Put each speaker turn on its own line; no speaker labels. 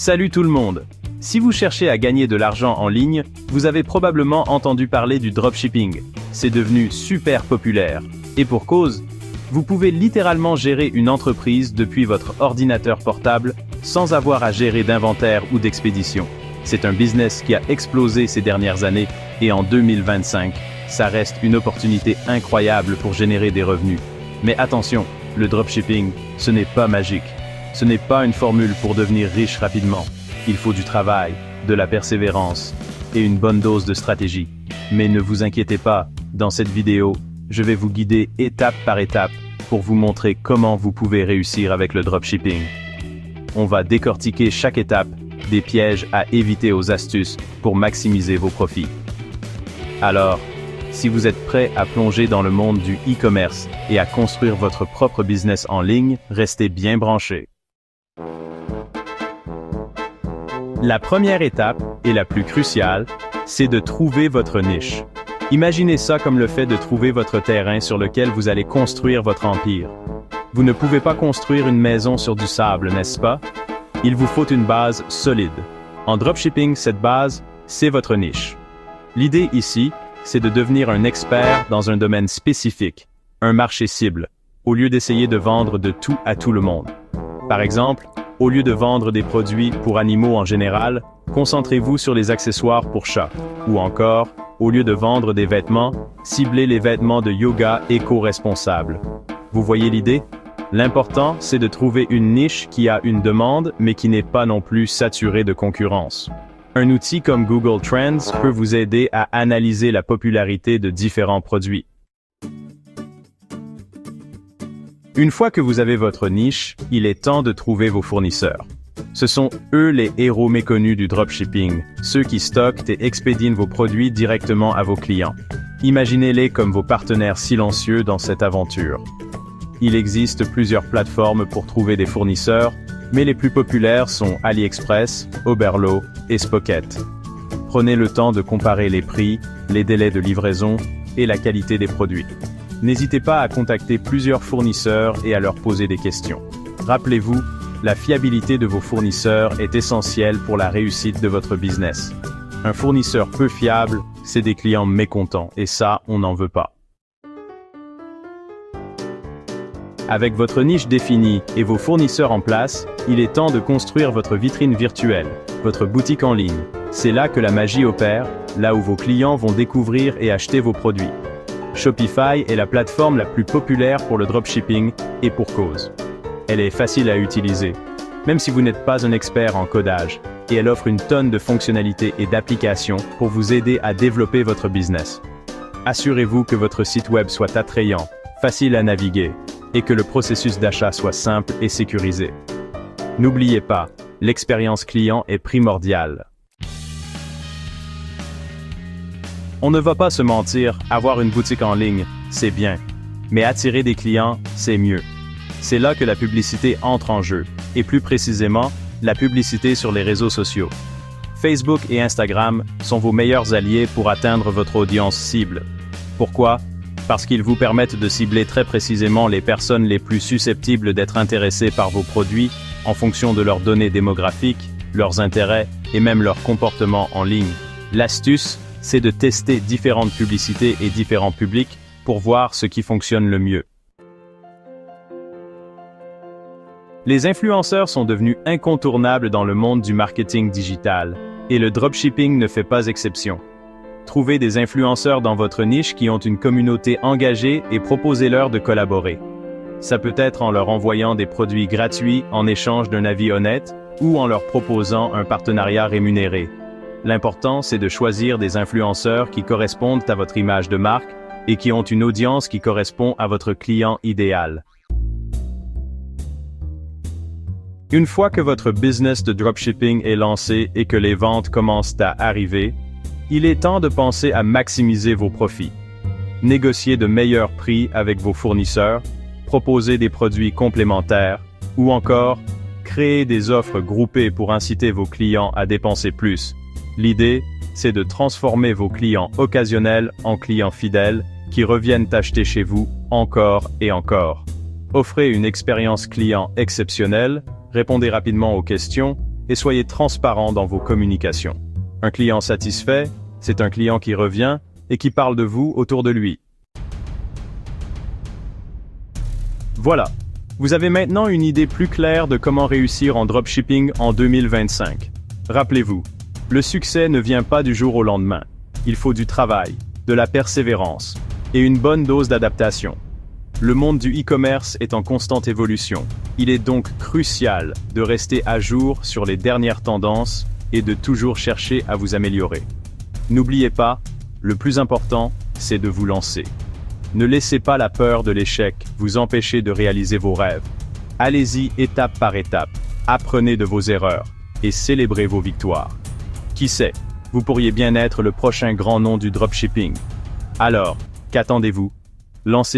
Salut tout le monde! Si vous cherchez à gagner de l'argent en ligne, vous avez probablement entendu parler du dropshipping. C'est devenu super populaire. Et pour cause, vous pouvez littéralement gérer une entreprise depuis votre ordinateur portable sans avoir à gérer d'inventaire ou d'expédition. C'est un business qui a explosé ces dernières années et en 2025, ça reste une opportunité incroyable pour générer des revenus. Mais attention, le dropshipping, ce n'est pas magique. Ce n'est pas une formule pour devenir riche rapidement. Il faut du travail, de la persévérance et une bonne dose de stratégie. Mais ne vous inquiétez pas, dans cette vidéo, je vais vous guider étape par étape pour vous montrer comment vous pouvez réussir avec le dropshipping. On va décortiquer chaque étape, des pièges à éviter aux astuces pour maximiser vos profits. Alors, si vous êtes prêt à plonger dans le monde du e-commerce et à construire votre propre business en ligne, restez bien branchés. La première étape, et la plus cruciale, c'est de trouver votre niche. Imaginez ça comme le fait de trouver votre terrain sur lequel vous allez construire votre empire. Vous ne pouvez pas construire une maison sur du sable, n'est-ce pas? Il vous faut une base solide. En dropshipping, cette base, c'est votre niche. L'idée ici, c'est de devenir un expert dans un domaine spécifique, un marché cible, au lieu d'essayer de vendre de tout à tout le monde. Par exemple, au lieu de vendre des produits pour animaux en général, concentrez-vous sur les accessoires pour chats. Ou encore, au lieu de vendre des vêtements, ciblez les vêtements de yoga éco-responsables. Vous voyez l'idée? L'important, c'est de trouver une niche qui a une demande, mais qui n'est pas non plus saturée de concurrence. Un outil comme Google Trends peut vous aider à analyser la popularité de différents produits. Une fois que vous avez votre niche, il est temps de trouver vos fournisseurs. Ce sont eux les héros méconnus du dropshipping, ceux qui stockent et expédient vos produits directement à vos clients. Imaginez-les comme vos partenaires silencieux dans cette aventure. Il existe plusieurs plateformes pour trouver des fournisseurs, mais les plus populaires sont AliExpress, Oberlo et Spocket. Prenez le temps de comparer les prix, les délais de livraison et la qualité des produits. N'hésitez pas à contacter plusieurs fournisseurs et à leur poser des questions. Rappelez-vous, la fiabilité de vos fournisseurs est essentielle pour la réussite de votre business. Un fournisseur peu fiable, c'est des clients mécontents, et ça, on n'en veut pas. Avec votre niche définie et vos fournisseurs en place, il est temps de construire votre vitrine virtuelle, votre boutique en ligne. C'est là que la magie opère, là où vos clients vont découvrir et acheter vos produits. Shopify est la plateforme la plus populaire pour le dropshipping, et pour cause. Elle est facile à utiliser, même si vous n'êtes pas un expert en codage, et elle offre une tonne de fonctionnalités et d'applications pour vous aider à développer votre business. Assurez-vous que votre site web soit attrayant, facile à naviguer, et que le processus d'achat soit simple et sécurisé. N'oubliez pas, l'expérience client est primordiale. On ne va pas se mentir, avoir une boutique en ligne, c'est bien. Mais attirer des clients, c'est mieux. C'est là que la publicité entre en jeu, et plus précisément, la publicité sur les réseaux sociaux. Facebook et Instagram sont vos meilleurs alliés pour atteindre votre audience cible. Pourquoi? Parce qu'ils vous permettent de cibler très précisément les personnes les plus susceptibles d'être intéressées par vos produits en fonction de leurs données démographiques, leurs intérêts et même leur comportement en ligne. L'astuce, c'est de tester différentes publicités et différents publics pour voir ce qui fonctionne le mieux. Les influenceurs sont devenus incontournables dans le monde du marketing digital, et le dropshipping ne fait pas exception. Trouvez des influenceurs dans votre niche qui ont une communauté engagée et proposez-leur de collaborer. Ça peut être en leur envoyant des produits gratuits en échange d'un avis honnête ou en leur proposant un partenariat rémunéré. L'important, c'est de choisir des influenceurs qui correspondent à votre image de marque et qui ont une audience qui correspond à votre client idéal. Une fois que votre business de dropshipping est lancé et que les ventes commencent à arriver, il est temps de penser à maximiser vos profits. Négocier de meilleurs prix avec vos fournisseurs, proposer des produits complémentaires, ou encore, créer des offres groupées pour inciter vos clients à dépenser plus. L'idée, c'est de transformer vos clients occasionnels en clients fidèles qui reviennent acheter chez vous encore et encore. Offrez une expérience client exceptionnelle, répondez rapidement aux questions et soyez transparent dans vos communications. Un client satisfait, c'est un client qui revient et qui parle de vous autour de lui. Voilà, vous avez maintenant une idée plus claire de comment réussir en dropshipping en 2025. Rappelez-vous, le succès ne vient pas du jour au lendemain. Il faut du travail, de la persévérance et une bonne dose d'adaptation. Le monde du e-commerce est en constante évolution. Il est donc crucial de rester à jour sur les dernières tendances et de toujours chercher à vous améliorer. N'oubliez pas, le plus important, c'est de vous lancer. Ne laissez pas la peur de l'échec vous empêcher de réaliser vos rêves. Allez-y étape par étape, apprenez de vos erreurs et célébrez vos victoires. Qui sait, vous pourriez bien être le prochain grand nom du dropshipping. Alors, qu'attendez-vous? Lancez-vous.